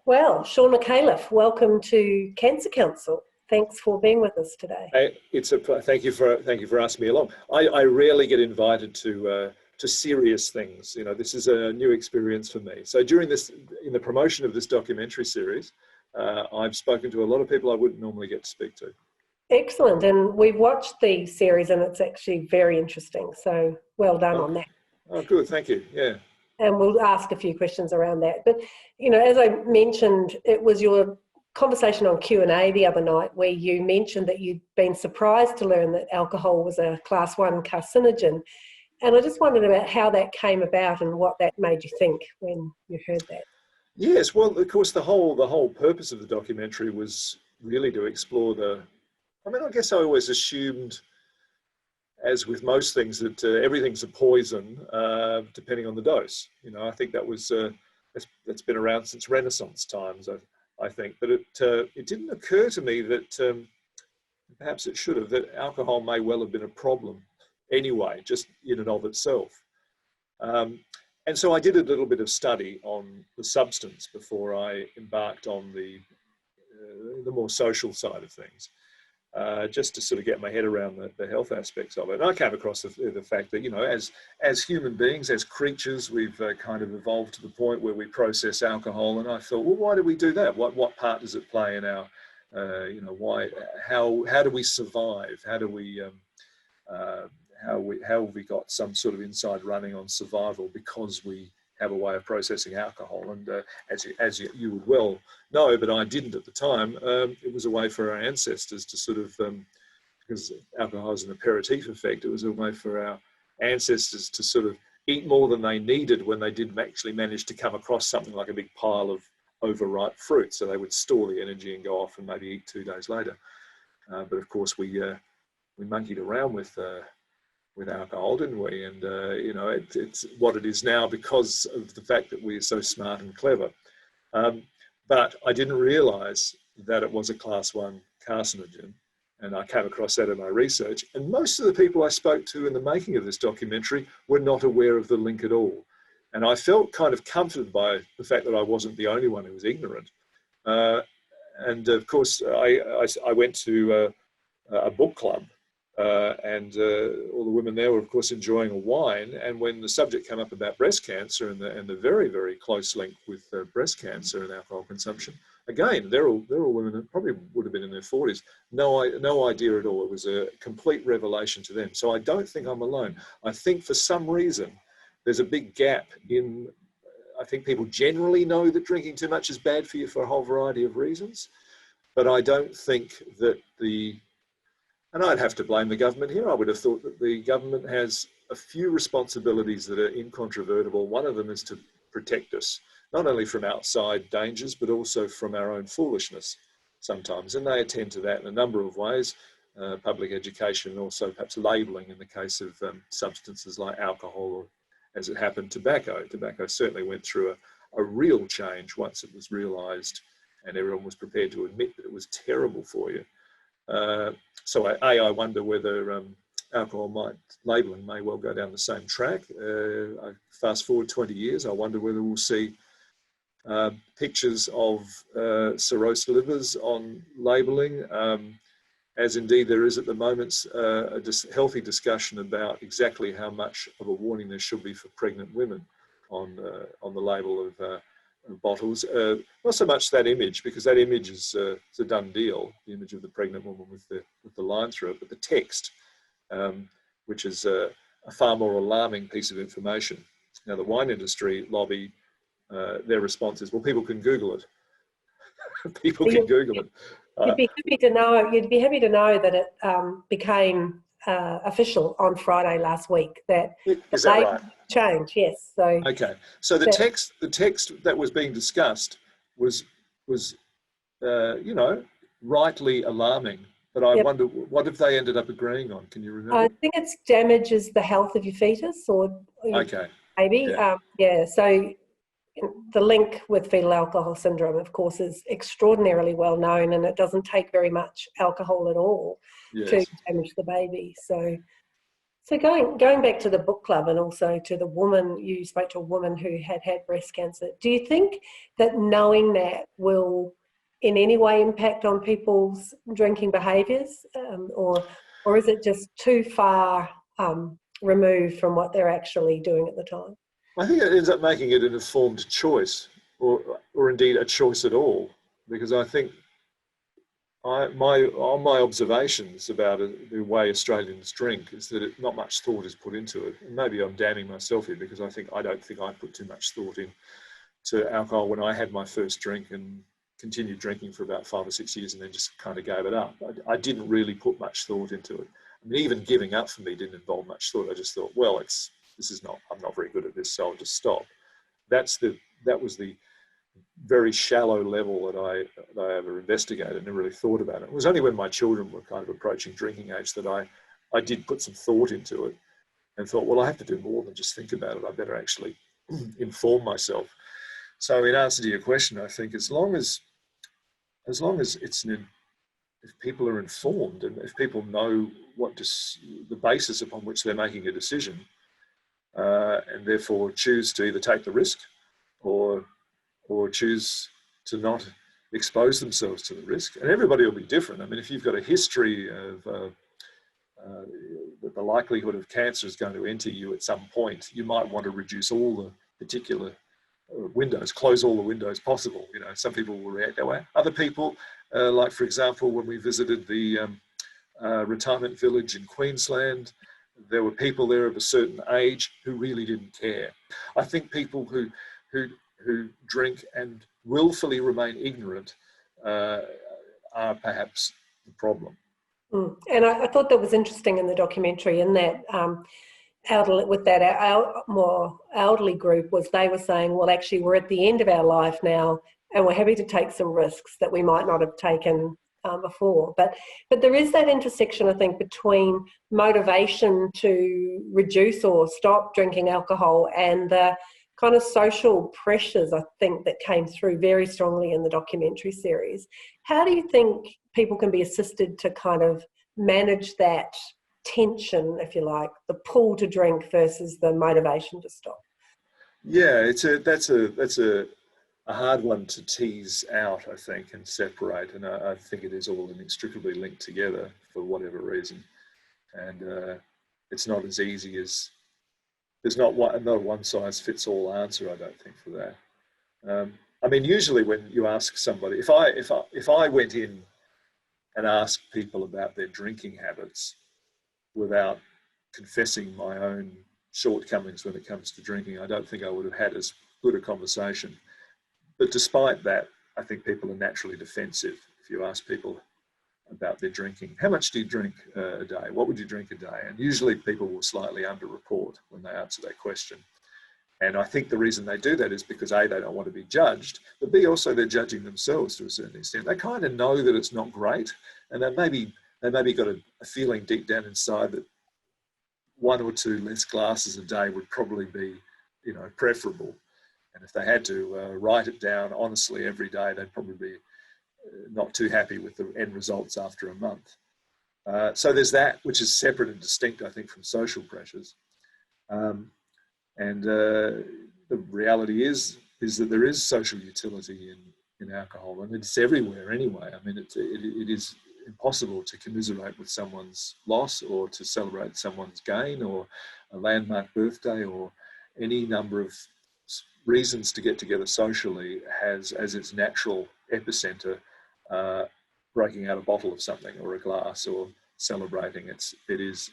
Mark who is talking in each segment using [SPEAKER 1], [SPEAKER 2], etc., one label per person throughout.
[SPEAKER 1] Well, Shaun Micallef, welcome to Cancer Council. Thanks for being with us today.
[SPEAKER 2] Thank you for asking me along. I rarely get invited to serious things. You know, this is a new experience for me. So in the promotion of this documentary series, I've spoken to a lot of people I wouldn't normally get to speak to.
[SPEAKER 1] Excellent, and we've watched the series and it's actually very interesting. So well done on that.
[SPEAKER 2] Oh, good, thank you. Yeah.
[SPEAKER 1] And we'll ask a few questions around that. But, you know, as I mentioned, it was your conversation on Q&A the other night where you mentioned that you'd been surprised to learn that alcohol was a class 1 carcinogen. And I just wondered about how that came about and what that made you think when you heard that.
[SPEAKER 2] Yes, well, of course, the whole purpose of the documentary was really to explore I guess I always assumed, as with most things, that everything's a poison depending on the dose. You know, I think that's been around since Renaissance times, I think. But it didn't occur to me that perhaps it should have, that alcohol may well have been a problem anyway, just in and of itself. And so I did a little bit of study on the substance before I embarked on the more social side of things. Just to sort of get my head around the health aspects of it. And I came across the fact that, you know, as human beings, as creatures, we've kind of evolved to the point where we process alcohol. And I thought, well, why do we do that? What part does it play in our, how do we survive? How have we got some sort of inside running on survival because we have a way of processing alcohol? And as you would well know, but I didn't at the time, it was a way for our ancestors to sort of, because alcohol has an aperitif effect, it was a way for our ancestors to sort of eat more than they needed when they did actually manage to come across something like a big pile of overripe fruit. So they would store the energy and go off and maybe eat 2 days later. But of course we monkeyed around with alcohol, didn't we? And you know, it's what it is now because of the fact that we're so smart and clever. But I didn't realise that it was a class 1 carcinogen, and I came across that in my research. And most of the people I spoke to in the making of this documentary were not aware of the link at all. And I felt kind of comforted by the fact that I wasn't the only one who was ignorant. And of course, I went to a book club. And all the women there were, of course, enjoying a wine. And when the subject came up about breast cancer and the very, very close link with breast cancer and alcohol consumption, again, they're all women that probably would have been in their 40s. No idea at all. It was a complete revelation to them. So I don't think I'm alone. I think for some reason, there's a big gap in, I think people generally know that drinking too much is bad for you for a whole variety of reasons. But I don't think that and I'd have to blame the government here. I would have thought that the government has a few responsibilities that are incontrovertible. One of them is to protect us, not only from outside dangers, but also from our own foolishness sometimes. And they attend to that in a number of ways, public education and also perhaps labelling in the case of substances like alcohol or, as it happened, tobacco. Tobacco certainly went through a real change once it was realised and everyone was prepared to admit that it was terrible for you. So I wonder whether alcohol labelling may well go down the same track. I fast forward 20 years, I wonder whether we'll see pictures of cirrhosed livers on labelling, as indeed there is at the moment a healthy discussion about exactly how much of a warning there should be for pregnant women on the label of bottles. Not so much that image, because that image is a done deal, the image of the pregnant woman with the line through it, but the text, which is a far more alarming piece of information. Now, the wine industry lobby, their response is, well, people can Google it. People can Google it.
[SPEAKER 1] You'd be happy to know that it became official on Friday last week.
[SPEAKER 2] Is that right?
[SPEAKER 1] Change, yes. So
[SPEAKER 2] okay. So the text that was being discussed was you know, rightly alarming. But I wonder, what have they ended up agreeing on? Can you remember?
[SPEAKER 1] I think it damages the health of your fetus or baby.
[SPEAKER 2] Yeah.
[SPEAKER 1] So the link with fetal alcohol syndrome, of course, is extraordinarily well known, and it doesn't take very much alcohol at all to damage the baby. So So going back to the book club and also to the woman, you spoke to a woman who had breast cancer. Do you think that knowing that will in any way impact on people's drinking behaviours, or is it just too far removed from what they're actually doing at the time?
[SPEAKER 2] I think it ends up making it an informed choice, or indeed a choice at all, because I think my observations about the way Australians drink is that not much thought is put into it. And maybe I'm damning myself here because I don't think I put too much thought into alcohol when I had my first drink and continued drinking for about 5 or 6 years and then just kind of gave it up. I didn't really put much thought into it. I mean, even giving up for me didn't involve much thought. I just thought, well, I'm not very good at this, so I'll just stop. That was the very shallow level that I ever investigated, never really thought about it. It was only when my children were kind of approaching drinking age that I did put some thought into it and thought, well, I have to do more than just think about it. I better actually inform myself. So in answer to your question, I think as long as if people are informed and if people know the basis upon which they're making a decision, and therefore choose to either take the risk or choose to not expose themselves to the risk. And everybody will be different. I mean, if you've got a history of that the likelihood of cancer is going to enter you at some point, you might want to reduce all the particular windows, close all the windows possible. You know, some people will react that way. Other people, like for example, when we visited the retirement village in Queensland, there were people there of a certain age who really didn't care. I think people who drink and willfully remain ignorant are perhaps the problem.
[SPEAKER 1] And I thought that was interesting in the documentary, in that our more elderly group, was they were saying, well, actually, we're at the end of our life now and we're happy to take some risks that we might not have taken before. But there is that intersection, I think, between motivation to reduce or stop drinking alcohol and the kind of social pressures, I think, that came through very strongly in the documentary series. How do you think people can be assisted to kind of manage that tension, if you like, the pull to drink versus the motivation to stop?
[SPEAKER 2] Yeah, that's a hard one to tease out, I think, and separate. And I think it is all inextricably linked together for whatever reason. And it's not as easy as, there's not a one-size-fits-all answer, I don't think, for that. I mean, usually when you ask somebody, if I went in and asked people about their drinking habits without confessing my own shortcomings when it comes to drinking, I don't think I would have had as good a conversation. But despite that, I think people are naturally defensive. If you ask people about their drinking, how much do you drink a day? What would you drink a day? And usually people will slightly underreport when they answer that question. And I think the reason they do that is because A, they don't want to be judged, but B, also they're judging themselves to a certain extent. They kind of know that it's not great, and they maybe got a feeling deep down inside that 1 or 2 less glasses a day would probably be, preferable. And if they had to write it down honestly every day, they'd probably be not too happy with the end results after a month. So there's that, which is separate and distinct, I think, from social pressures. And the reality is that there is social utility in alcohol, and it's everywhere anyway. I mean, it is impossible to commiserate with someone's loss or to celebrate someone's gain or a landmark birthday or any number of reasons to get together socially has as its natural epicenter breaking out a bottle of something or a glass or celebrating. It is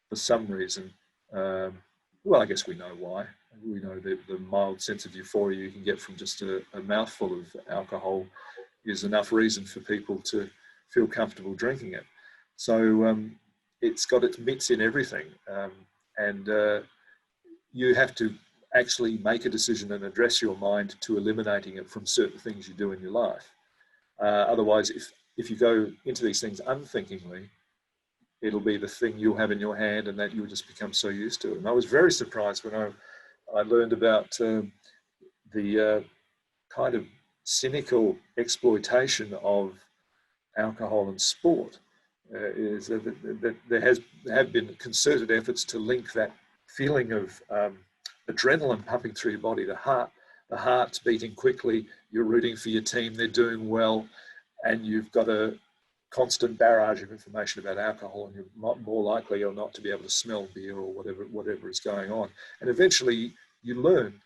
[SPEAKER 2] for some reason, well, I guess we know why. We know that the mild sense of euphoria you can get from just a mouthful of alcohol is enough reason for people to feel comfortable drinking it. So it's got its bits in everything. And you have to actually make a decision and address your mind to eliminating it from certain things you do in your life. Otherwise, if you go into these things unthinkingly, it'll be the thing you'll have in your hand and that you'll just become so used to it. And I was very surprised when I learned about the kind of cynical exploitation of alcohol and sport. is that there have been concerted efforts to link that feeling of adrenaline pumping through your body, the heart's beating quickly, you're rooting for your team, they're doing well, and you've got a constant barrage of information about alcohol, and you're more likely or not to be able to smell beer or whatever is going on. And eventually you learn,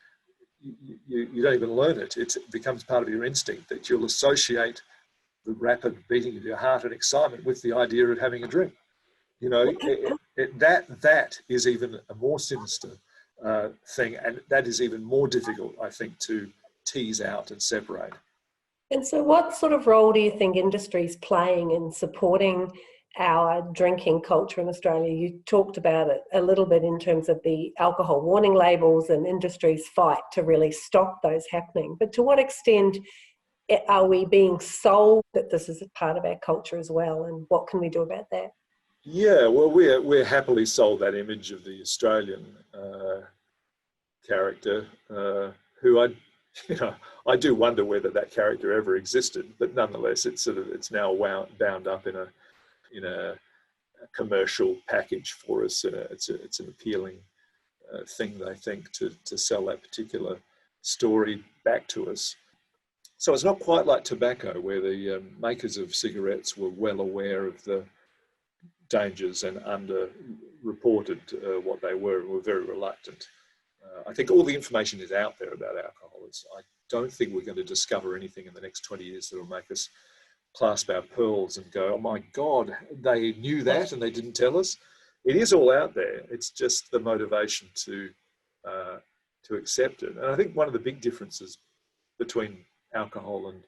[SPEAKER 2] you don't even learn it, it becomes part of your instinct that you'll associate the rapid beating of your heart and excitement with the idea of having a drink. You know, that is even a more sinister thing, and that is even more difficult, I think, to tease out and separate.
[SPEAKER 1] And so what sort of role do you think industry's playing in supporting our drinking culture in Australia? You talked about it a little bit in terms of the alcohol warning labels and industry's fight to really stop those happening. But to what extent are we being sold that this is a part of our culture as well, and what can we do about that?
[SPEAKER 2] Yeah, well, we're happily sold that image of the Australian character, who I do wonder whether that character ever existed, but nonetheless, it's now bound up in a commercial package for us. It's an appealing thing, I think, to sell that particular story back to us. So it's not quite like tobacco, where the makers of cigarettes were well aware of the dangers and underreported what they were, and were very reluctant. I think all the information is out there about alcohol. I don't think we're going to discover anything in the next 20 years that will make us clasp our pearls and go, oh my God, they knew that and they didn't tell us. It is all out there. It's just the motivation to accept it. And I think one of the big differences between alcohol and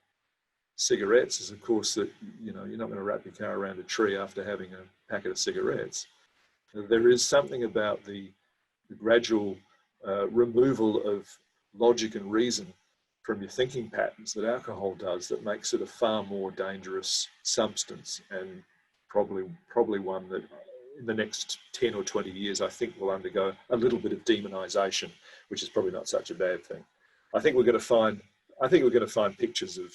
[SPEAKER 2] cigarettes is, of course, that you're not going to wrap your car around a tree after having a packet of cigarettes. There is something about the gradual removal of logic and reason from your thinking patterns that alcohol does that makes it a far more dangerous substance, and probably one that in the next 10 or 20 years I think will undergo a little bit of demonization, which is probably not such a bad thing. I think we're going to find pictures of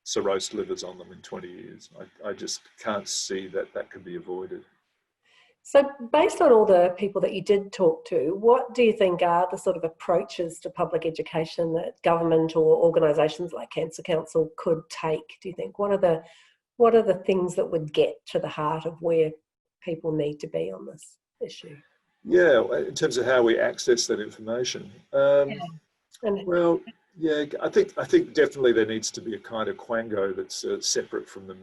[SPEAKER 2] cirrhosis livers on them in 20 years. I just can't see that can be avoided.
[SPEAKER 1] So based on all the people that you did talk to, what do you think are the sort of approaches to public education that government or organisations like Cancer Council could take, do you think? What are the things that would get to the heart of where people need to be on this issue?
[SPEAKER 2] Yeah, in terms of how we access that information. Well, yeah, I think definitely there needs to be a kind of quango that's separate from the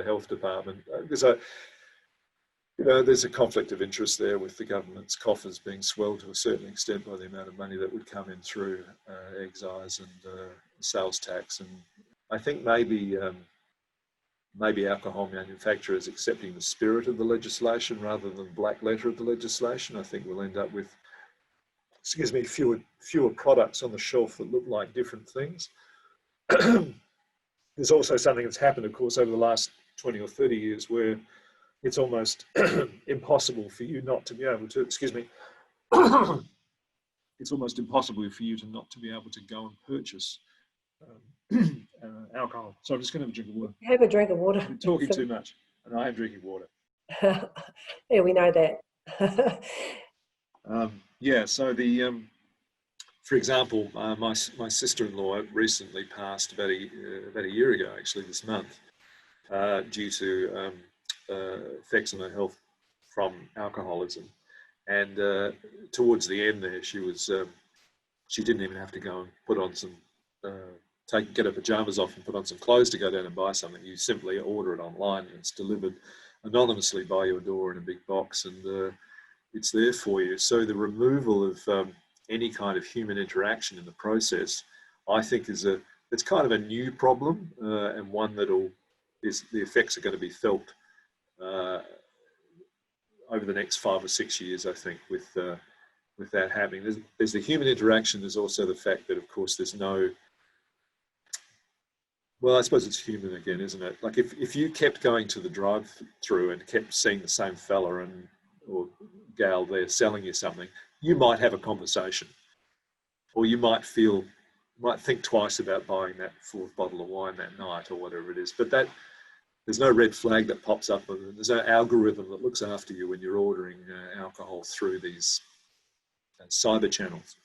[SPEAKER 2] health department, because there's a conflict of interest there with the government's coffers being swelled to a certain extent by the amount of money that would come in through excise and sales tax. And I think maybe alcohol manufacturers accepting the spirit of the legislation rather than the black letter of the legislation, I think we'll end up with, fewer products on the shelf that look like different things. There's also something that's happened, of course, over the last 20 or 30 years where it's almost impossible for you not to be able to, it's almost impossible for you to not to be able to go and purchase alcohol. So I'm just going to have a drink of water.
[SPEAKER 1] Have a drink of water.
[SPEAKER 2] I'm talking too much, and I am drinking water.
[SPEAKER 1] Yeah, we know that.
[SPEAKER 2] Yeah, so for example, my sister-in-law recently passed about a year ago, actually this month, due to effects on her health from alcoholism. And towards the end there, she didn't even have to go and put on some, get her pajamas off and put on some clothes to go down and buy something. You simply order it online and it's delivered anonymously by your door in a big box, and it's there for you. So the removal of any kind of human interaction in the process, I think it's kind of a new problem, and one the effects are going to be felt over the next 5 or 6 years, I think, with that happening. There's the human interaction. There's also the fact that, of course, there's no, well, I suppose it's human again, isn't it? Like if you kept going to the drive-through and kept seeing the same fella or gal there selling you something, you might have a conversation, or you might think twice about buying that fourth bottle of wine that night or whatever it is. But there's no red flag that pops up. There's no algorithm that looks after you when you're ordering alcohol through these cyber channels.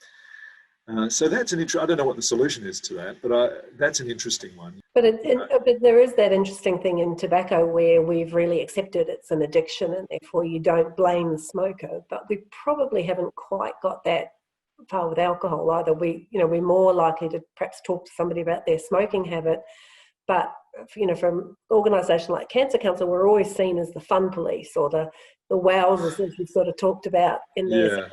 [SPEAKER 2] So that's I don't know what the solution is to that, but that's an interesting one.
[SPEAKER 1] But, but there is that interesting thing in tobacco where we've really accepted it's an addiction and therefore you don't blame the smoker, but we probably haven't quite got that far with alcohol either. We're more likely to perhaps talk to somebody about their smoking habit, but from an organisation like Cancer Council, we're always seen as the fun police or the wowsers, as we sort of talked about in there.
[SPEAKER 2] Yeah.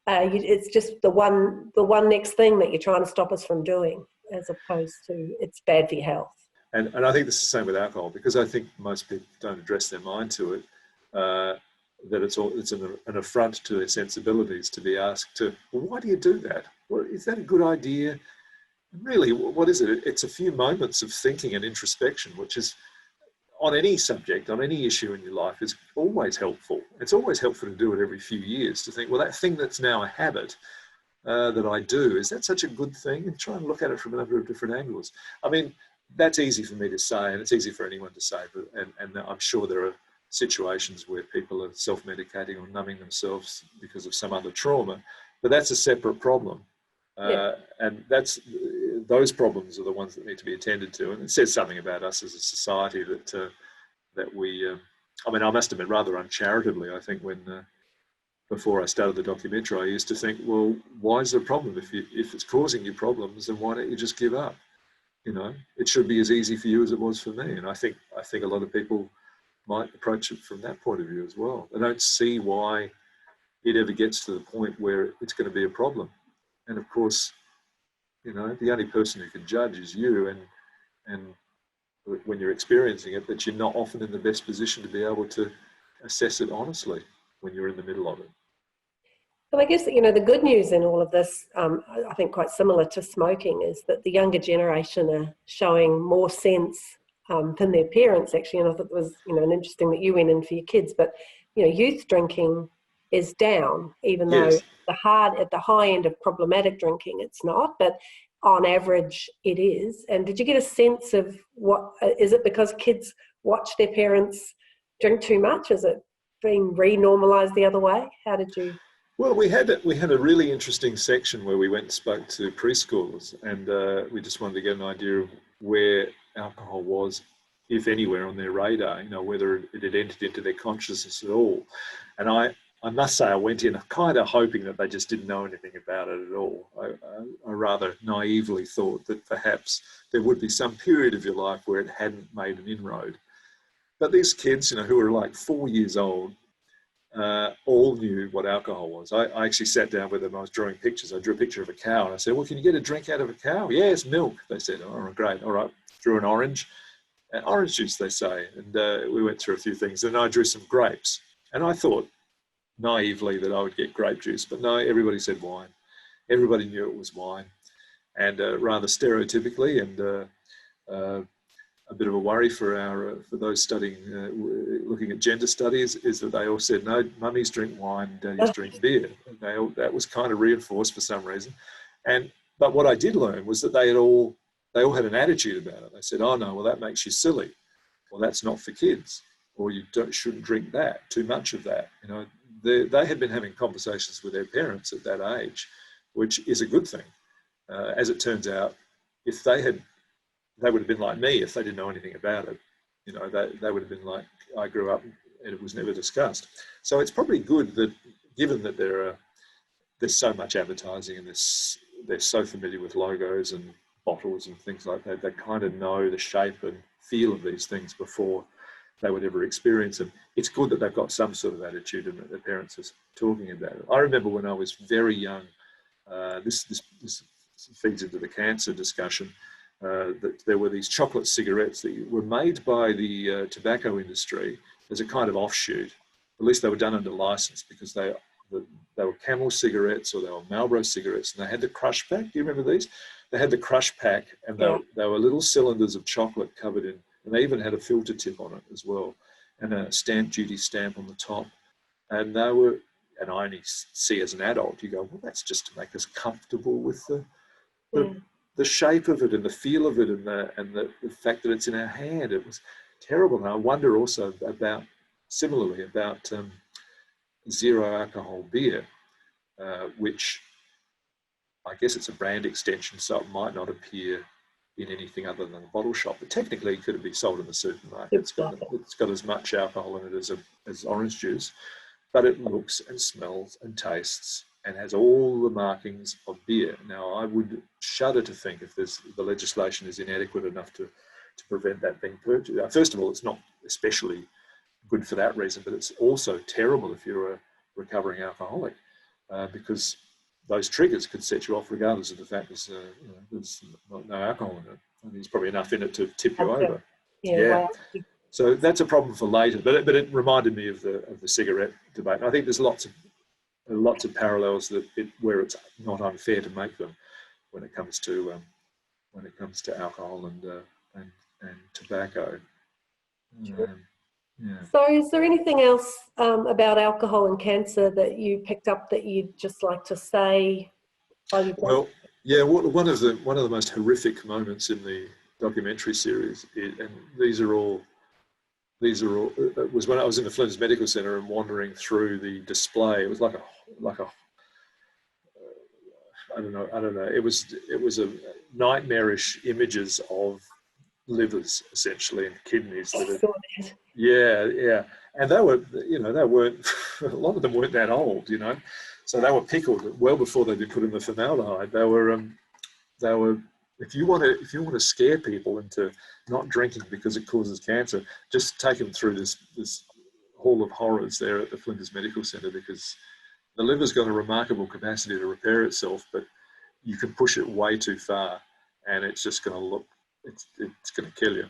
[SPEAKER 1] It's just the one next thing that you're trying to stop us from doing, as opposed to it's bad for your health.
[SPEAKER 2] And I think it's the same with alcohol, because I think most people don't address their mind to it, that it's an affront to their sensibilities to be asked to, well, why do you do that? Well, is that a good idea? Really, what is it? It's a few moments of thinking and introspection, which is, on any subject, on any issue in your life, is always helpful. It's always helpful to do it every few years, to think, well, that thing that's now a habit that I do, is that such a good thing? And try and look at it from a number of different angles. I mean, that's easy for me to say, and it's easy for anyone to say, but, and I'm sure there are situations where people are self-medicating or numbing themselves because of some other trauma, but that's a separate problem. And those problems are the ones that need to be attended to. And it says something about us as a society that we, I mean, I must admit, rather uncharitably, I think before I started the documentary, I used to think, well, why is there a problem? If it's causing you problems, then why don't you just give up? It should be as easy for you as it was for me. And I think a lot of people might approach it from that point of view as well. They don't see why it ever gets to the point where it's going to be a problem. And of course, the only person who can judge is you, and when you're experiencing it, that you're not often in the best position to be able to assess it honestly when you're in the middle of it.
[SPEAKER 1] Well, I guess, the good news in all of this, I think quite similar to smoking, is that the younger generation are showing more sense than their parents, actually. And I thought it was, an interesting that you went in for your kids, but, youth drinking is down, even though at the high end of problematic drinking, it's not, but on average it is. And did you get a sense of is it because kids watch their parents drink too much? Is it being re-normalised the other way? How did you?
[SPEAKER 2] Well, we had a really interesting section where we went and spoke to preschoolers, and we just wanted to get an idea of where alcohol was, if anywhere, on their radar, whether it had entered into their consciousness at all. And I must say, I went in kind of hoping that they just didn't know anything about it at all. I rather naively thought that perhaps there would be some period of your life where it hadn't made an inroad. But these kids, who were like 4 years old, all knew what alcohol was. I actually sat down with them. I was drawing pictures. I drew a picture of a cow, and I said, well, can you get a drink out of a cow? Yes, milk. They said, oh, great. All right. Drew an orange juice, they say. And we went through a few things. And I drew some grapes. And I thought naively that I would get grape juice, but no, everybody said wine. Everybody knew it was wine. And rather stereotypically, and a bit of a worry for those studying, looking at gender studies, is that they all said, no, mummies drink wine, daddies drink beer. And that was kind of reinforced for some reason. But what I did learn was that they all had an attitude about it. They said, oh no, well, that makes you silly. Well, that's not for kids. Or you shouldn't drink that, too much of that. They had been having conversations with their parents at that age, which is a good thing. As it turns out, if they would have been like me if they didn't know anything about it. They would have been like, I grew up and it was never discussed. So it's probably good that, given that there's so much advertising and they're so familiar with logos and bottles and things like that, they kind of know the shape and feel of these things before they would ever experience them. It's good that they've got some sort of attitude and that their parents are talking about it. I remember when I was very young, this feeds into the cancer discussion, that there were these chocolate cigarettes that were made by the tobacco industry as a kind of offshoot. At least they were done under license, because they were Camel cigarettes or they were Marlboro cigarettes, and they had the crush pack. Do you remember these? They had the crush pack, and they were little cylinders of chocolate covered in, and they even had a filter tip on it as well, and a stamp duty stamp on the top. And they were, and I only see as an adult, you go, well, that's just to make us comfortable with the shape of it and the feel of it and the fact that it's in our hand. terrible. And I wonder also about, similarly, about zero alcohol beer, which I guess it's a brand extension, so it might not appear in anything other than a bottle shop, but technically it could be sold in the supermarket. It's got as much alcohol in it as orange juice, but it looks and smells and tastes and has all the markings of beer. Now, I would shudder to think if the legislation is inadequate enough to prevent that being purchased. First of all, it's not especially good for that reason, but it's also terrible if you're a recovering alcoholic, because those triggers could set you off regardless of the fact there's no alcohol in it. And there's probably enough in it to tip you over.
[SPEAKER 1] Yeah. Wow.
[SPEAKER 2] So that's a problem for later. But it reminded me of the cigarette debate. I think there's lots of parallels where it's not unfair to make them when it comes to alcohol and tobacco.
[SPEAKER 1] So is there anything else about alcohol and cancer that you picked up that you'd just like to say?
[SPEAKER 2] Well, yeah, one of the most horrific moments in the documentary series, and these are all, it was when I was in the Flinders Medical Centre and wandering through the display. It was like a I don't know. It was a nightmarish images of livers essentially and kidneys. Yeah, and they weren't a lot of them weren't that old, so they were pickled well before they'd been put in the formaldehyde. They were. If you want to scare people into not drinking because it causes cancer, just take them through this hall of horrors there at the Flinders Medical Centre, because the liver's got a remarkable capacity to repair itself, but you can push it way too far, and it's just going to it's going to kill you.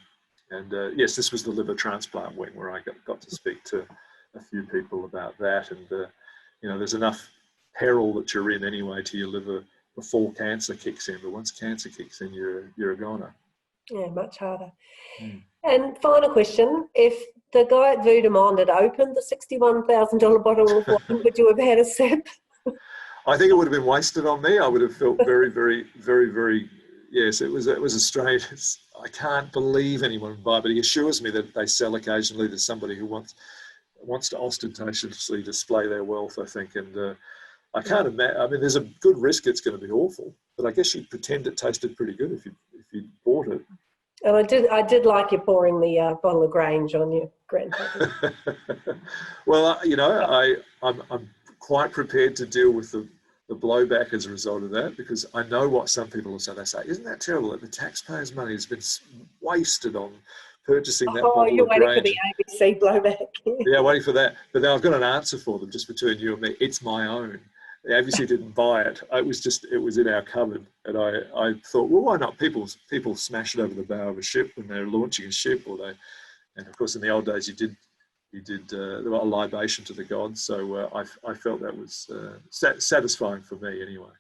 [SPEAKER 2] And yes, this was the liver transplant wing where I got to speak to a few people about that, and there's enough peril that you're in anyway to your liver before cancer kicks in, but once cancer kicks in, you're a goner.
[SPEAKER 1] Yeah, much harder. And final question, if the guy at Vue de Monde had opened the $61,000 bottle of wine, would you have had a sip?
[SPEAKER 2] I think it would have been wasted on me. I would have felt very, very, very, very, yes, it was a strange, I can't believe anyone would buy, but he assures me that they sell occasionally to somebody who wants to ostentatiously display their wealth, I think, and I can't imagine. I mean, there's a good risk it's going to be awful, but I guess you'd pretend it tasted pretty good if you bought it.
[SPEAKER 1] And I did like you pouring the bottle of Grange on your grandfather.
[SPEAKER 2] Well, I'm quite prepared to deal with the blowback as a result of that, because I know what some people will say. They say, "Isn't that terrible that the taxpayers' money has been wasted on purchasing that bottle of Grange?"
[SPEAKER 1] You're waiting for the ABC blowback.
[SPEAKER 2] Yeah, waiting for that. But then I've got an answer for them, just between you and me. It's my own. The ABC didn't buy it. It was in our cupboard, and I thought, well, why not? People smash it over the bow of a ship when they're launching a ship, and of course in the old days you did a libation to the gods. So I felt that was satisfying for me anyway.